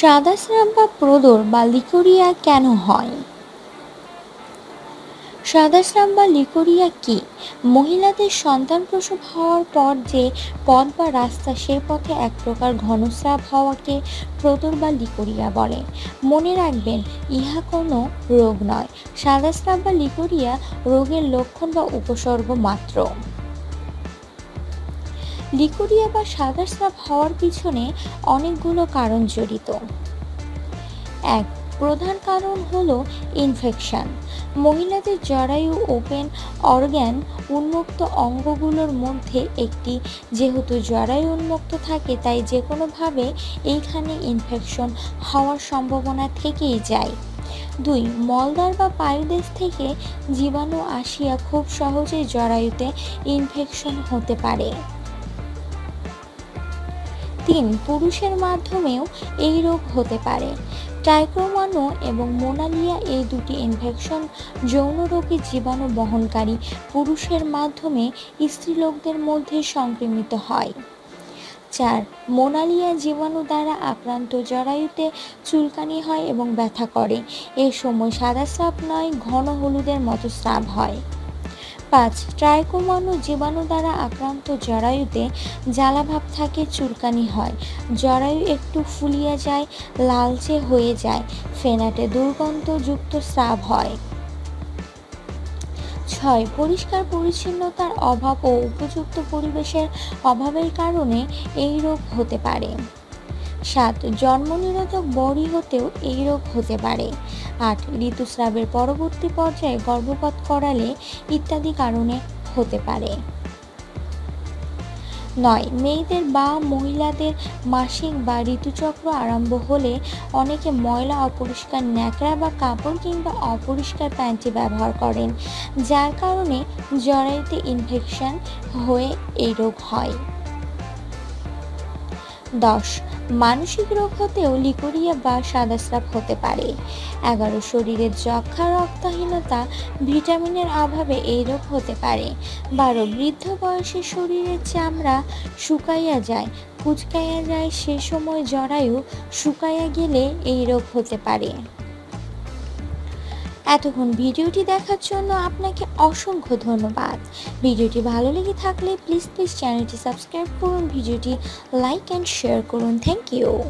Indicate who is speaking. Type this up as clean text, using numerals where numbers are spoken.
Speaker 1: সাদা স্রাব বা প্রদর বা লিকোরিয়া কেন হয়? সাদা স্রাব বা লিকোরিয়া কি? মহিলাদের সন্তান প্রসব হওয়ার পর যে পথ বা রাস্তা, সেই পথে এক প্রকার ঘনস্রাব হওয়াকে প্রদর বা লিকোরিয়া বলে। মনে রাখবেন, ইহা কোনো রোগ নয়। সাদা স্রাব বা লিকোরিয়া রোগের লক্ষণ বা উপসর্গ মাত্র। লিকোরিয়া বা সাদা স্রাব হওয়ার পিছনে অনেকগুলো কারণ জড়িত। এক, প্রধান কারণ হলো ইনফেকশন। মহিলাদের জরায়ু ওপেন অর্গ্যান, উন্মুক্ত অঙ্গগুলোর মধ্যে একটি। যেহেতু জরায়ু উন্মুক্ত থাকে, তাই যে কোনোভাবে এইখানে ইনফেকশন হওয়ার সম্ভাবনা থেকেই যায়। দুই, মলদ্বার বা পায়ুদেশ থেকে জীবাণু আসিয়া খুব সহজেই জরায়ুতে ইনফেকশন হতে পারে। তিন, পুরুষের মাধ্যমেও এই রোগ হতে পারে। ট্রাইকোমোনা এবং মোনালিয়া এই দুটি ইনফেকশন যৌন রোগের জীবাণু বহনকারী পুরুষের মাধ্যমে স্ত্রীলোকদের মধ্যে সংক্রমিত হয়। চার, মোনালিয়া জীবাণু দ্বারা আক্রান্ত জরায়ুতে চুলকানি হয় এবং ব্যথা করে। এ সময় সাদা স্রাব নয়, ঘন হলুদের মতো স্রাব হয়। পাঁচ, ট্রাইকোমোনা জীবাণু দ্বারা আক্রান্ত জরায়ুতে জ্বালাভাব থাকে, চুলকানি হয়, জরায়ু একটু ফুলিয়া যায়, লালচে হয়ে যায়, ফেনাটে দুর্গন্ধযুক্ত স্রাব হয়। ছয়, পরিষ্কার পরিচ্ছন্নতার অভাব ও উপযুক্ত পরিবেশের অভাবের কারণে এই রোগ হতে পারে। সাত, জন্মনিরোধক বড়ি হতেও এই রোগ হতে পারে। আট, ঋতুস্রাবের পরবর্তী পর্যায়ে গর্ভপাত করালে ইত্যাদি কারণে হতে পারে। নয়, মেয়েদের বা মহিলাদের মাসিক বা ঋতুচক্র আরম্ভ হলে অনেকে ময়লা, অপরিষ্কার ন্যাকড়া বা কাপড় কিংবা অপরিষ্কার প্যান্টি ব্যবহার করেন, যার কারণে জরায়ুতে ইনফেকশন হয়ে এই রোগ হয়। 10, মানসিক রোগ হতেও লিকোরিয়া বা সাদা স্রাব হতে পারে। 11, শরীরের যক্ষ্মা, রক্তহীনতা, ভিটামিনের অভাবে এই রোগ হতে পারে। 12, বৃদ্ধ বয়সে শরীরের চামড়া শুকাইয়া যায়, কুঁচকাইয়া যায়, সে সময় জরায়ু শুকাইয়া গেলে এই রোগ হতে পারে। এতক্ষণ ভিডিওটি দেখার জন্য আপনাকে অসংখ্য ধন্যবাদ। ভিডিওটি ভালো লেগে থাকলে প্লিজ চ্যানেলটি সাবস্ক্রাইব করুন, ভিডিওটি লাইক অ্যান্ড শেয়ার করুন। Thank you.